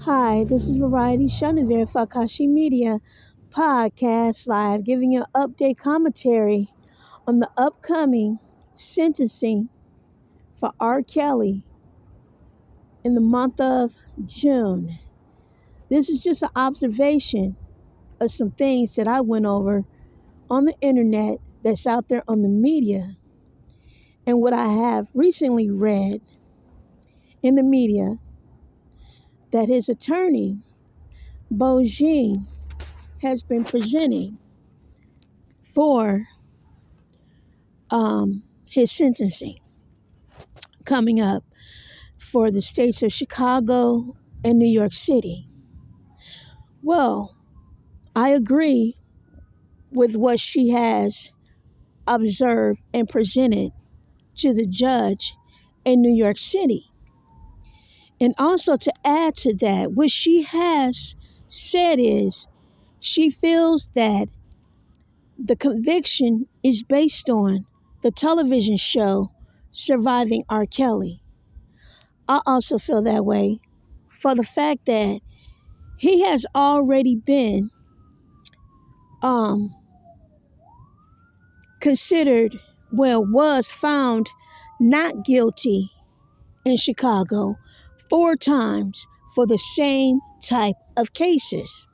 Hi, this is Variety Chenevert for AKASHImedia podcast live, giving you an update commentary on the upcoming sentencing for R. Kelly in the month of June. This is just an observation of some things that I went over on the internet that's out there on the media, and what I have recently read in the media that his attorney, Bonjean, has been presenting for his sentencing coming up for the states of Chicago and New York City. Well, I agree with what she has observed and presented to the judge in New York City. And also to add to that, what she has said is she feels that the conviction is based on the television show Surviving R. Kelly. I also feel that way for the fact that he has already been considered, was found not guilty in Chicago 4 times for the same type of cases.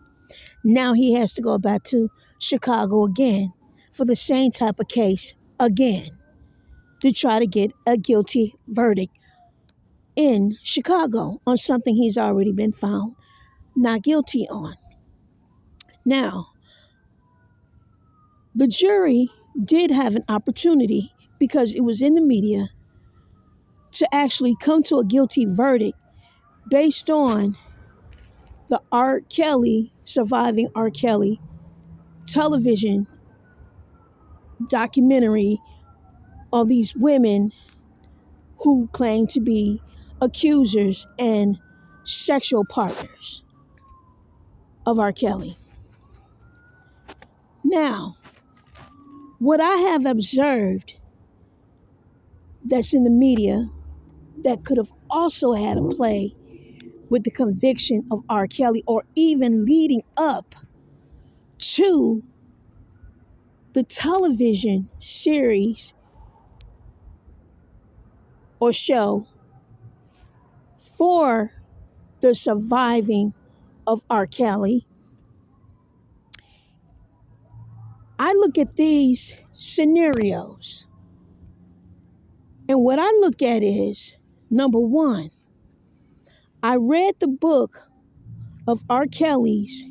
Now he has to go back to Chicago again for the same type of case again to try to get a guilty verdict in Chicago on something he's already been found not guilty on. Now, the jury did have an opportunity, because it was in the media, to actually come to a guilty verdict based on the R. Kelly, Surviving R. Kelly television documentary of these women who claim to be accusers and sexual partners of R. Kelly. Now, what I have observed that's in the media that could have also had a play with the conviction of R. Kelly, or even leading up to the television series or show for the surviving of R. Kelly. I look at these scenarios, and what I look at is, number one, I read the book of R. Kelly's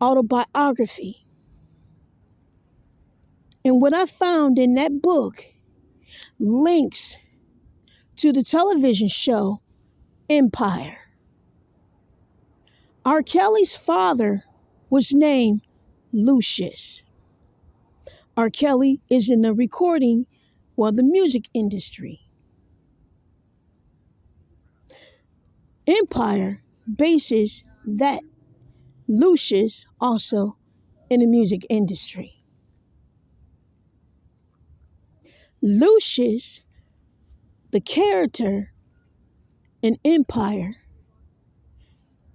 autobiography. And what I found in that book links to the television show Empire. R. Kelly's father was named Lucious. R. Kelly is in the the music industry. Empire bases that Lucious also in the music industry. Lucious, the character in Empire,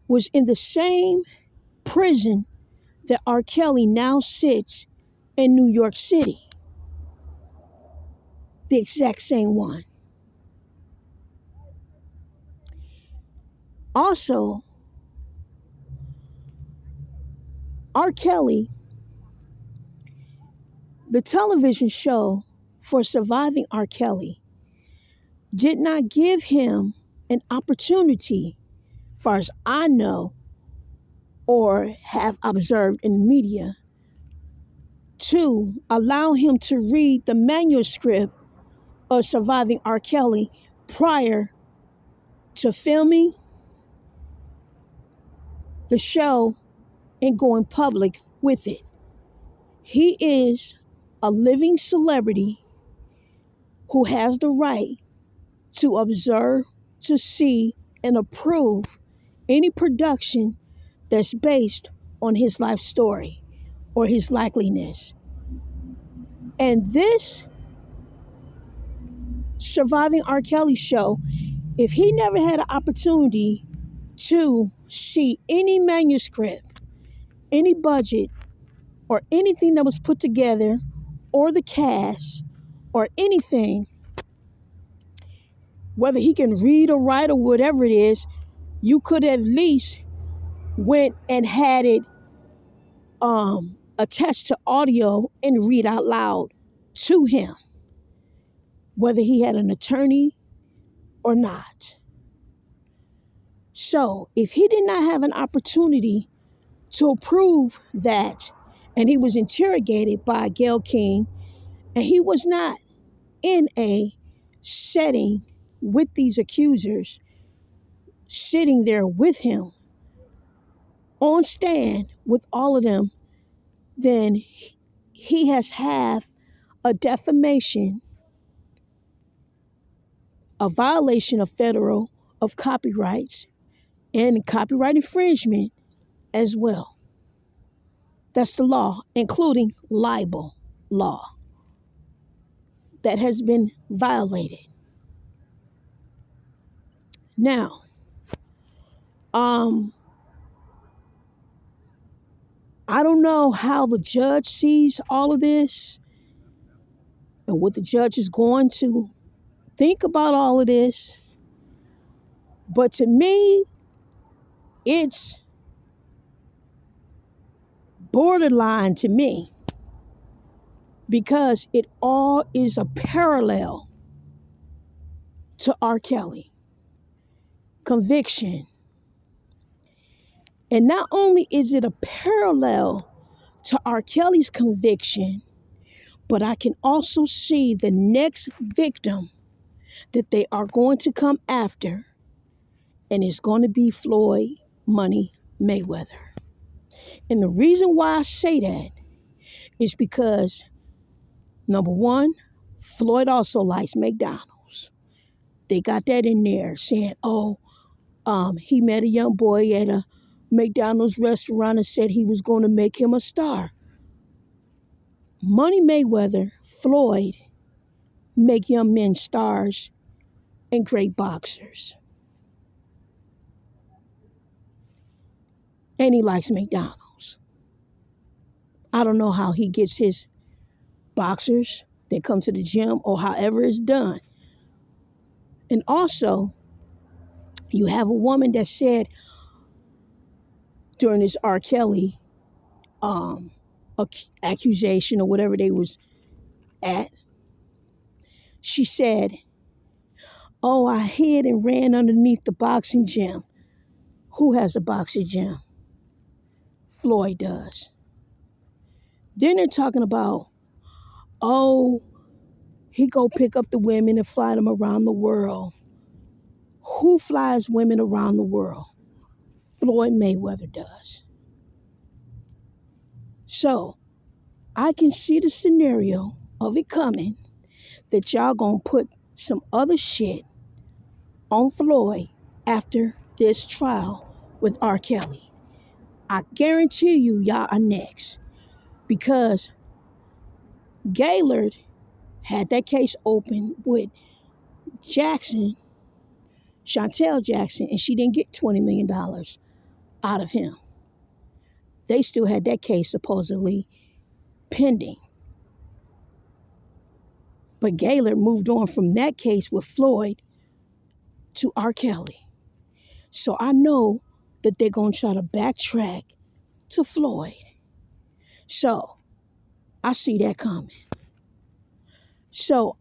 was in the same prison that R. Kelly now sits in New York City. The exact same one. Also, R. Kelly, the television show for Surviving R. Kelly, did not give him an opportunity, far as I know or have observed in the media, to allow him to read the manuscript of Surviving R. Kelly prior to filming the show and going public with it. He is a living celebrity who has the right to observe, to see, and approve any production that's based on his life story or his likeliness. And this Surviving R. Kelly show, if he never had an opportunity to see any manuscript, any budget, or anything that was put together, or the cast, or anything, whether he can read or write or whatever it is, you could at least went and had it attached to audio and read out loud to him, whether he had an attorney or not. So if he did not have an opportunity to approve that, and he was interrogated by Gayle King, and he was not in a setting with these accusers, sitting there with him on stand with all of them, then he has had a defamation, a violation of copyrights and copyright infringement as well. That's the law, including libel law, that has been violated. Now, I don't know how the judge sees all of this and what the judge is going to think about all of this. But to me, it's borderline to me, because it all is a parallel to R. Kelly conviction. And not only is it a parallel to R. Kelly's conviction, but I can also see the next victim that they are going to come after, and it's going to be Floyd Money Mayweather. And the reason why I say that is because, number one, Floyd also likes McDonald's. They got that in there saying, he met a young boy at a McDonald's restaurant and said he was going to make him a star. Money Mayweather, Floyd, make young men stars and great boxers. And he likes McDonald's. I don't know how he gets his boxers that come to the gym or however it's done. And also, you have a woman that said during this R. Kelly accusation or whatever they was at, she said, I hid and ran underneath the boxing gym. Who has a boxing gym? Floyd does. Then they're talking about, he go pick up the women and fly them around the world. Who flies women around the world? Floyd Mayweather does. So I can see the scenario of it coming, that y'all gonna put some other shit on Floyd after this trial with R. Kelly. I guarantee you, y'all are next, because Gaylord had that case open with Chantel Jackson, and she didn't get $20 million out of him. They still had that case supposedly pending. But Gaylord moved on from that case with Floyd to R. Kelly. So I know that they're going to try to backtrack to Floyd. So I see that coming. So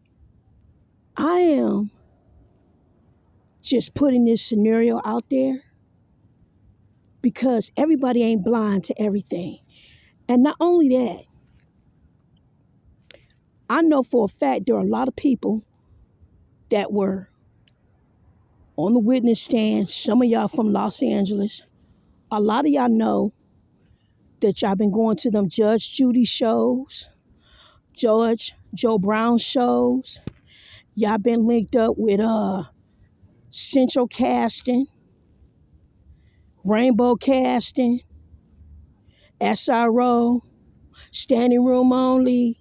I am just putting this scenario out there because everybody ain't blind to everything. And not only that, I know for a fact there are a lot of people that were on the witness stand. Some of y'all from Los Angeles. A lot of y'all know that y'all been going to them Judge Judy shows, Judge Joe Brown shows. Y'all been linked up with Central Casting, Rainbow Casting, SRO, Standing Room Only,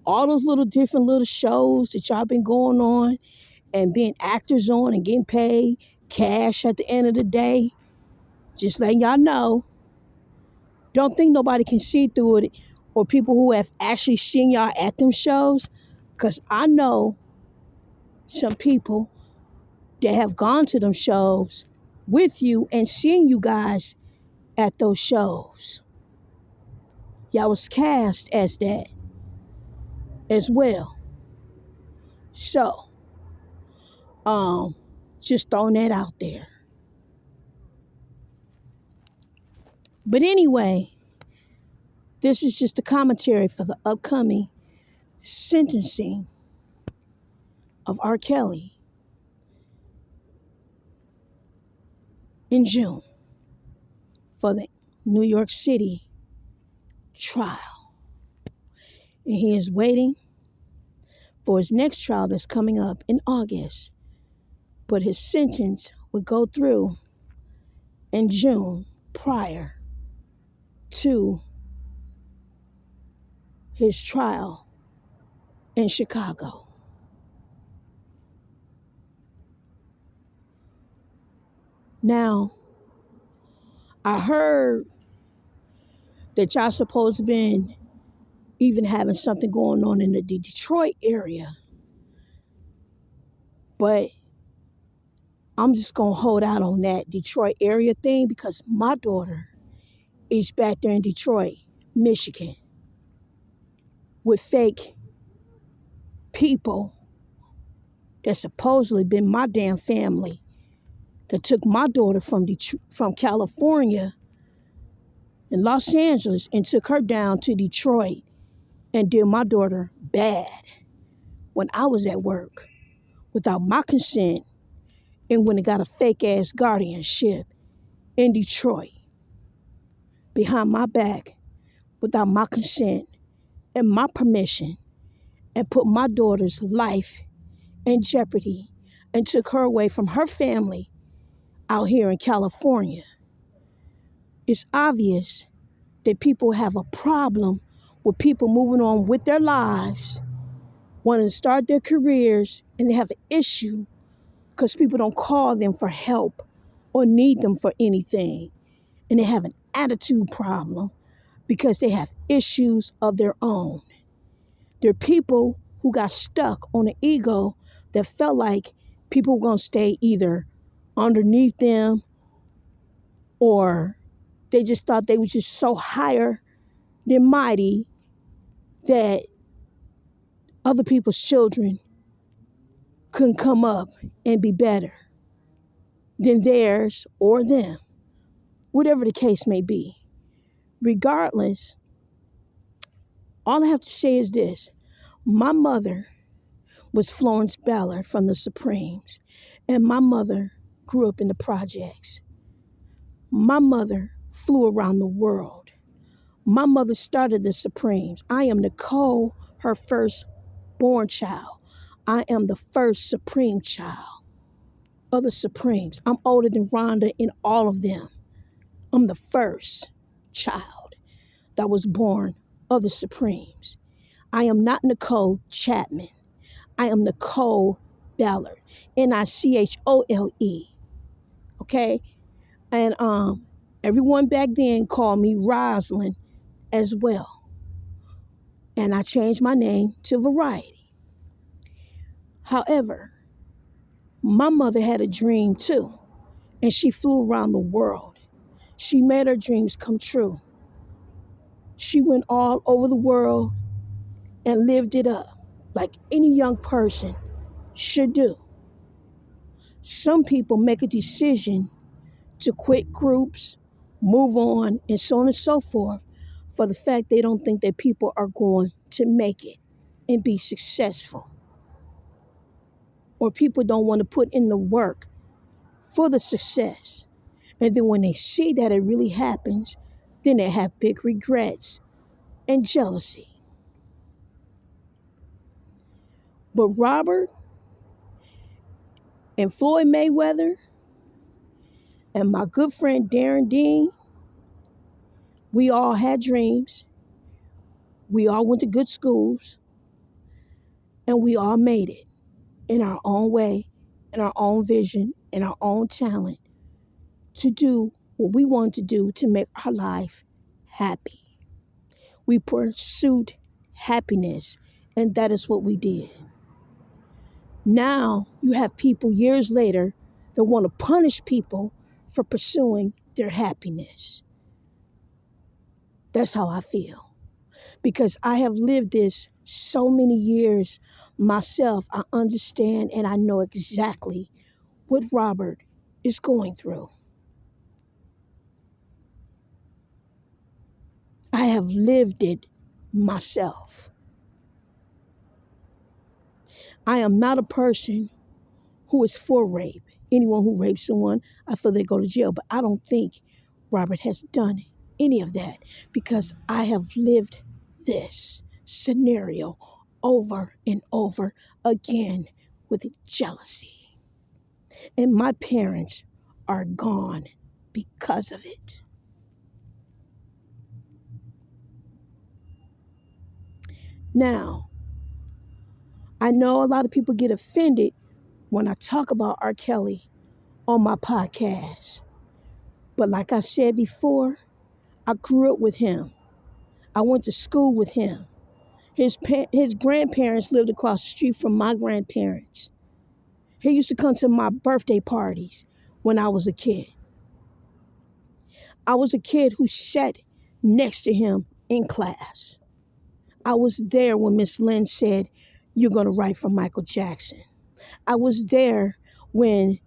all those little different little shows that y'all been going on and being actors on and getting paid cash at the end of the day. Just letting y'all know. Don't think nobody can see through it, or people who have actually seen y'all at them shows. Because I know some people that have gone to them shows with you and seen you guys at those shows. Y'all was cast as that as well. So, just throwing that out there. But anyway, this is just a commentary for the upcoming sentencing of R. Kelly in June for the New York City trial. And he is waiting for his next trial that's coming up in August. But his sentence would go through in June prior to his trial in Chicago. Now, I heard that y'all supposed to been even having something going on in the Detroit area. But I'm just going to hold out on that Detroit area thing because my daughter is back there in Detroit, Michigan, with fake people that supposedly been my damn family that took my daughter from California and Los Angeles and took her down to Detroit and did my daughter bad when I was at work without my consent and when it got a fake ass guardianship in Detroit behind my back without my consent and my permission and put my daughter's life in jeopardy and took her away from her family out here in California. It's obvious that people have a problem with people moving on with their lives, wanting to start their careers, and they have an issue because people don't call them for help or need them for anything. And they have an attitude problem because they have issues of their own. They're people who got stuck on an ego that felt like people were going to stay either underneath them or they just thought they were just so higher than mighty that other people's children couldn't come up and be better than theirs or them, whatever the case may be. Regardless, all I have to say is this. My mother was Florence Ballard from the Supremes, and my mother grew up in the projects. My mother flew around the world. My mother started the Supremes. I am Nicole, her first born child. I am the first Supreme child of the Supremes. I'm older than Rhonda in all of them. I'm the first child that was born of the Supremes. I am not Nicole Chapman. I am Nicole Ballard. Nichole. Okay? And everyone back then called me Rosalind as well. And I changed my name to Variety. However, my mother had a dream too, and she flew around the world. She made her dreams come true. She went all over the world and lived it up like any young person should do. Some people make a decision to quit groups, move on, and so on and so forth for the fact they don't think that people are going to make it and be successful. Or people don't want to put in the work for the success. And then when they see that it really happens, then they have big regrets and jealousy. But Robert and Floyd Mayweather and my good friend Darren Dean, we all had dreams. We all went to good schools. And we all made it in our own way, in our own vision, and our own talent to do what we want to do to make our life happy. We pursued happiness, and that is what we did. Now you have people years later that want to punish people for pursuing their happiness. That's how I feel. Because I have lived this so many years myself, I understand and I know exactly what Robert is going through. I have lived it myself. I am not a person who is for rape. Anyone who rapes someone, I feel they go to jail. But I don't think Robert has done any of that because I have lived this scenario over and over again with jealousy. And my parents are gone because of it. Now, I know a lot of people get offended when I talk about R. Kelly on my podcast. But like I said before, I grew up with him. I went to school with him. His grandparents lived across the street from my grandparents. He used to come to my birthday parties when I was a kid. I was a kid who sat next to him in class. I was there when Miss Lynn said, "You're going to write for Michael Jackson." I was there when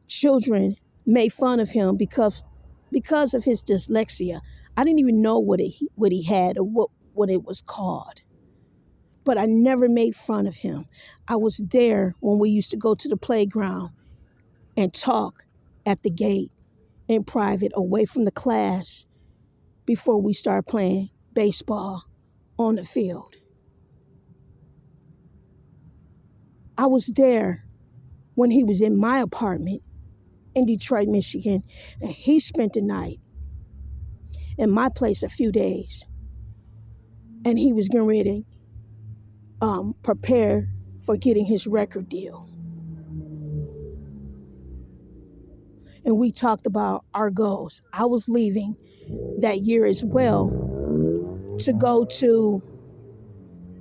children made fun of him because of his dyslexia. I didn't even know what he had or what it was called. But I never made fun of him. I was there when we used to go to the playground and talk at the gate in private, away from the class, before we started playing baseball on the field. I was there when he was in my apartment in Detroit, Michigan, and he spent the night in my place a few days. And he was getting ready to prepare for getting his record deal. And we talked about our goals. I was leaving that year as well to go to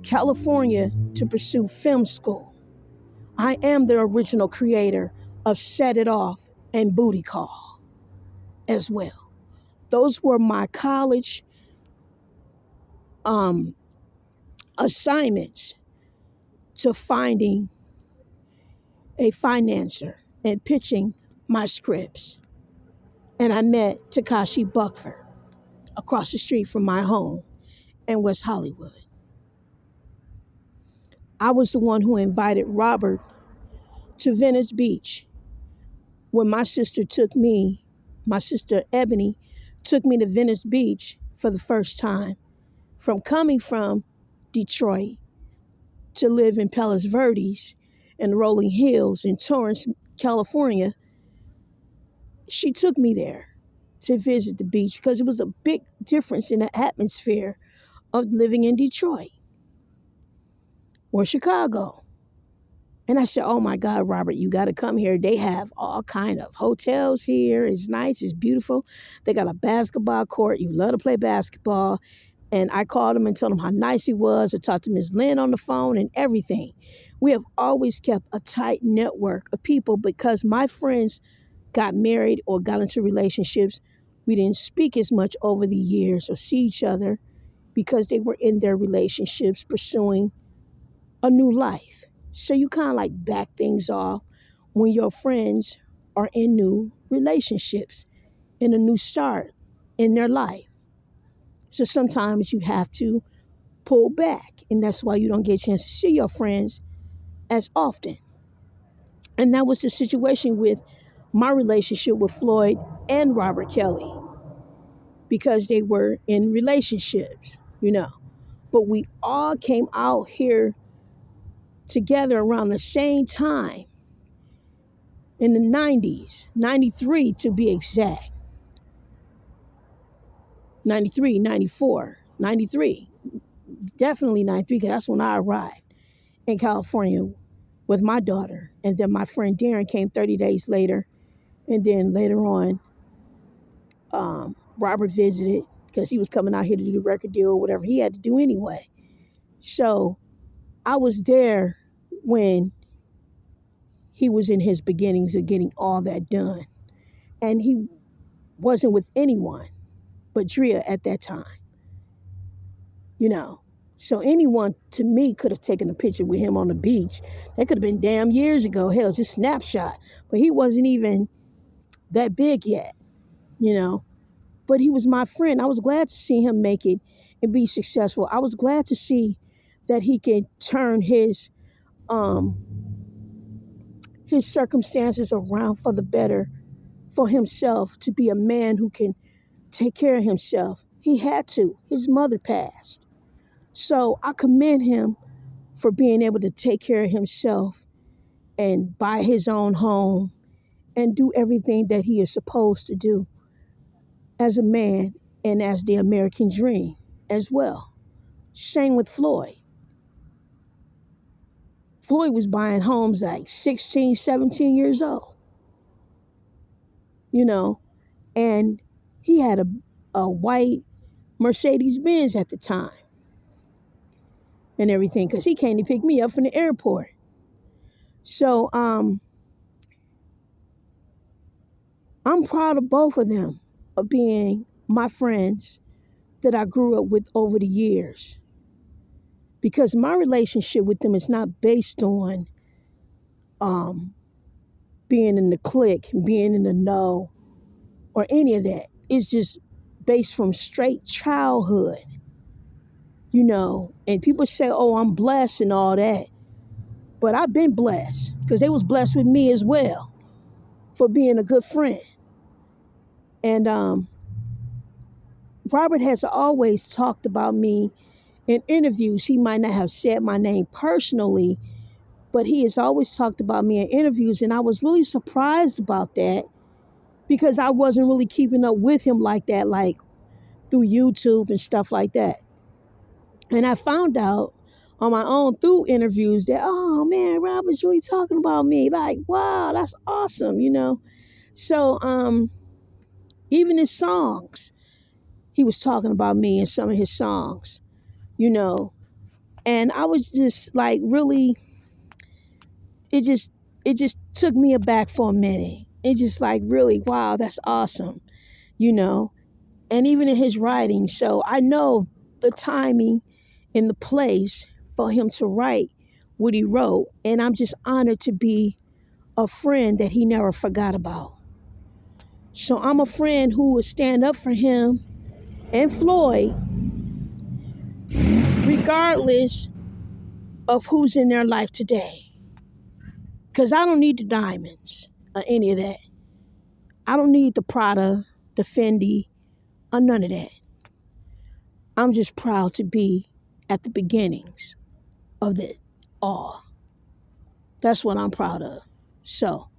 California to pursue film school. I am the original creator of Set It Off and Booty Call as well. Those were my college assignments to finding a financer and pitching my scripts. And I met Takashi Buckford across the street from my home in West Hollywood. I was the one who invited Robert to Venice Beach when my sister Ebony took me to Venice Beach for the first time. From coming from Detroit to live in Palos Verdes and Rolling Hills in Torrance, California, she took me there to visit the beach because it was a big difference in the atmosphere of living in Detroit or Chicago. And I said, "Oh my God, Robert, you got to come here. They have all kind of hotels here. It's nice. It's beautiful. They got a basketball court. You love to play basketball." And I called him and told him how nice he was. I talked to Ms. Lynn on the phone and everything. We have always kept a tight network of people because my friends got married or got into relationships. We didn't speak as much over the years or see each other because they were in their relationships pursuing a new life. So you kind of like back things off when your friends are in new relationships, in a new start in their life. So sometimes you have to pull back, and that's why you don't get a chance to see your friends as often. And that was the situation with my relationship with Floyd and Robert Kelly because they were in relationships, But we all came out here together around the same time in the 90s, 93 to be exact. 93, 94, 93. Definitely 93 because that's when I arrived in California with my daughter. And then my friend Darren came 30 days later. And then later on, Robert visited because he was coming out here to do the record deal or whatever he had to do anyway. So I was there when he was in his beginnings of getting all that done. And he wasn't with anyone but Drea at that time. You know, so anyone to me could have taken a picture with him on the beach. That could have been damn years ago. Hell, just snapshot. But he wasn't even that big yet, you know. But he was my friend. I was glad to see him make it and be successful. I was glad to see that he can turn his circumstances around for the better for himself, to be a man who can take care of himself. He had to. His mother passed. So I commend him for being able to take care of himself and buy his own home and do everything that he is supposed to do as a man and as the American dream as well. Same with Floyd. Floyd was buying homes like 16, 17 years old, you know, and he had a white Mercedes-Benz at the time and everything, because he came to pick me up from the airport. So I'm proud of both of them, of being my friends that I grew up with over the years, because my relationship with them is not based on being in the clique, being in the know, or any of that. It's just based from straight childhood, you know. And people say, oh, I'm blessed and all that. But I've been blessed because they was blessed with me as well for being a good friend. And Robert has always talked about me in interviews. He might not have said my name personally, but he has always talked about me in interviews. And I was really surprised about that because I wasn't really keeping up with him like that, like through YouTube and stuff like that. And I found out on my own through interviews that, oh man, Robert's really talking about me. Like, wow, that's awesome, you know? So even his songs, he was talking about me in some of his songs, you know? And I was just like, really, it just took me aback for a minute. It's just like, really, wow, that's awesome, you know? And even in his writing. So I know the timing and the place for him to write what he wrote. And I'm just honored to be a friend that he never forgot about. So I'm a friend who would stand up for him and Floyd, regardless of who's in their life today. Because I don't need the diamonds or any of that. I don't need the Prada, the Fendi, or none of that. I'm just proud to be at the beginnings of it all. That's what I'm proud of. So,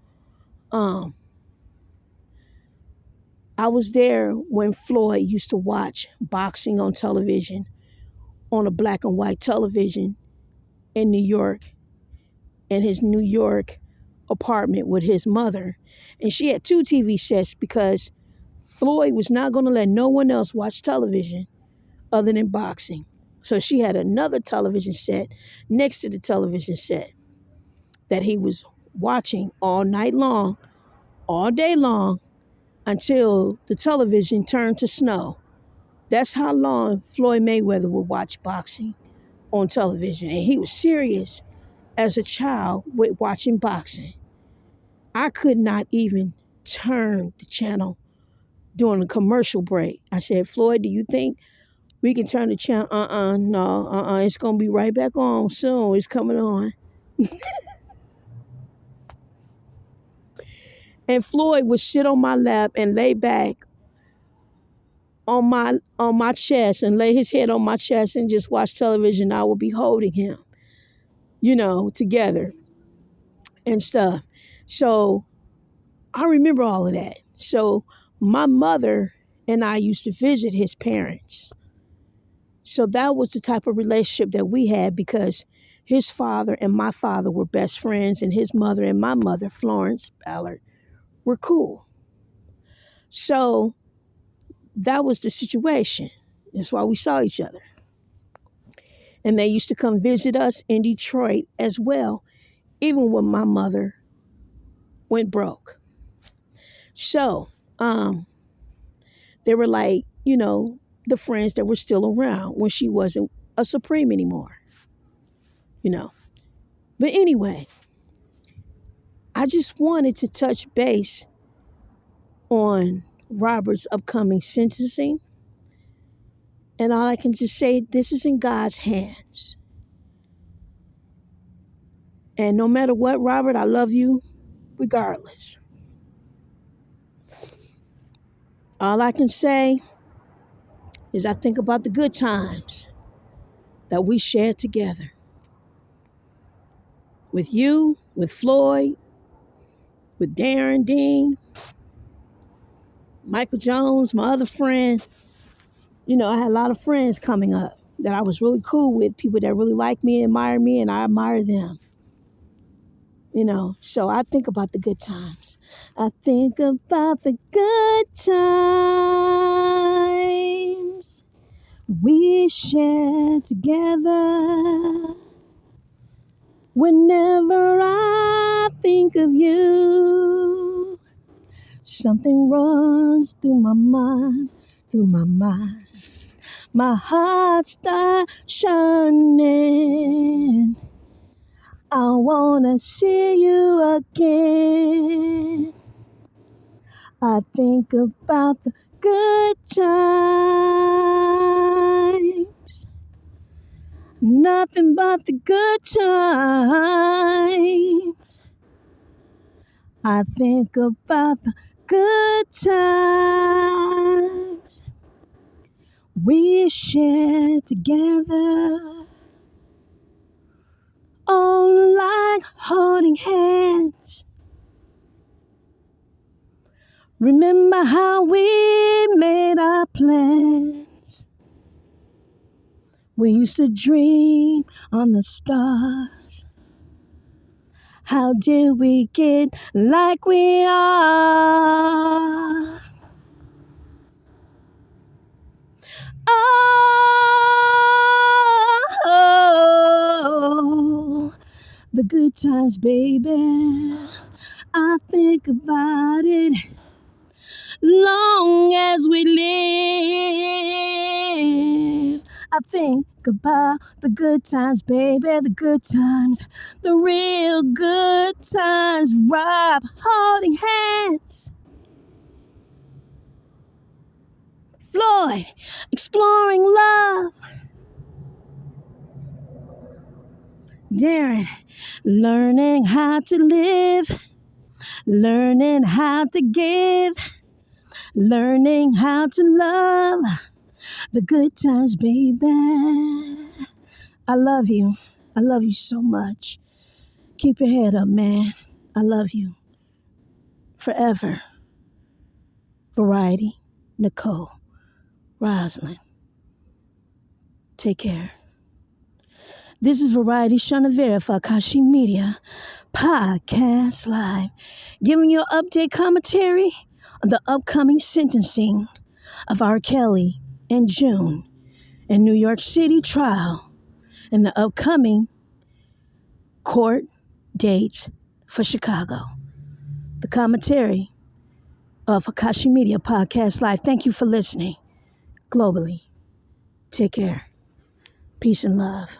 I was there when Floyd used to watch boxing on television, on a black and white television in New York, in his New York apartment with his mother. And she had 2 TV sets because Floyd was not going to let no one else watch television other than boxing. So she had another television set next to the television set that he was watching all night long, all day long, until the television turned to snow. That's how long Floyd Mayweather would watch boxing on television. And he was serious as a child with watching boxing. I could not even turn the channel during a commercial break. I said, Floyd, do you think we can turn the channel? No, it's going to be right back on soon. It's coming on. And Floyd would sit on my lap and lay back on my chest and lay his head on my chest and just watch television. I would be holding him, you know, together and stuff. So I remember all of that. So my mother and I used to visit his parents. So that was the type of relationship that we had because his father and my father were best friends, and his mother and my mother, Florence Ballard, were cool. So that was the situation. That's why we saw each other. And they used to come visit us in Detroit as well, even when my mother went broke. So they were like, the friends that were still around when she wasn't a Supreme anymore. But anyway, I just wanted to touch base on Robert's upcoming sentencing. And all I can just say, this is in God's hands. And no matter what, Robert, I love you regardless. All I can say is I think about the good times that we shared together. With you, with Floyd, with Darren Dean, Michael Jones, my other friend. I had a lot of friends coming up that I was really cool with, people that really like me, admire me, and I admire them. So I think about the good times. I think about the good times we shared together. Whenever I think of you, something runs through my mind. My heart starts churning. I wanna see you again. I think about the good times. Nothing but the good times. I think about the good times we shared together. Oh, like holding hands. Remember how we made our plans. We used to dream on the stars. How did we get like we are? Oh, the good times, baby. I think about it long as we live. I think about the good times, baby, the good times, the real good times. Rob, holding hands. Floyd, exploring love. Darren, learning how to live, learning how to give, learning how to love. The good times, baby. I love you. I love you so much. Keep your head up, man. I love you. Forever. Variety, Nicole, Rosalind. Take care. This is Variety Chenevert for AKASHImedia Podcast Live, giving you an update commentary on the upcoming sentencing of R. Kelly in June in New York City trial and the upcoming court dates for Chicago. The commentary of AKASHImedia Podcast Live. Thank you for listening globally. Take care. Peace and love.